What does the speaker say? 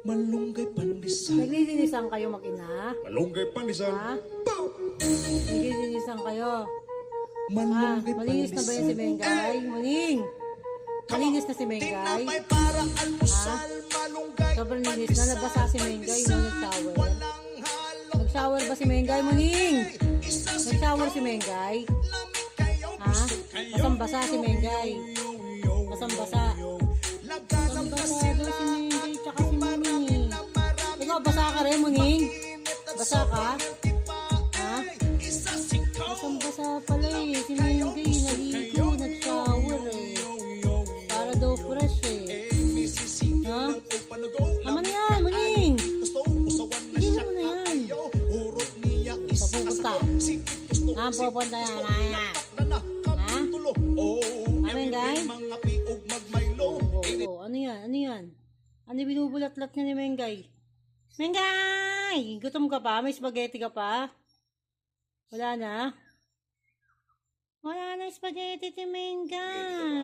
Malunggay pandesal. Naglilinisan kayo mag-ina? Malunggay pandesal. Ha? Naglilinisan kayo? Ha? Malunggay Malinis na ba yan si Mengay? Muning! Malinis na si Mengay? Tinapay para Ha? almusal. Malunggay Sobrang linis na. Nabasa si Mengay nung nag-shower. Nag-shower ba si Mengay, Muning? Nag-shower si Mengay? Ha? Basang-basa si Mengay. Basang-basa. Basang-basa daw si Mengay tsaka si Muning. Ikaw, basa ka rin, Muning? Basa ka? Ha? Basang-basa pala eh. Si Mengay, naligo, nag-shower eh. Para daw fresh eh. Ha? Tama na yan, Muning! Hindi mo na yan. Papupunta. Pupunta yan, Maya. Ha? Mengay? Oo, ano yan? Ano yan? Ano binubulat-lat niya ni Mengay? Mengay! Gutom ka pa? May spaghetti ka pa? Wala na? Wala na spaghetti ni Mengay.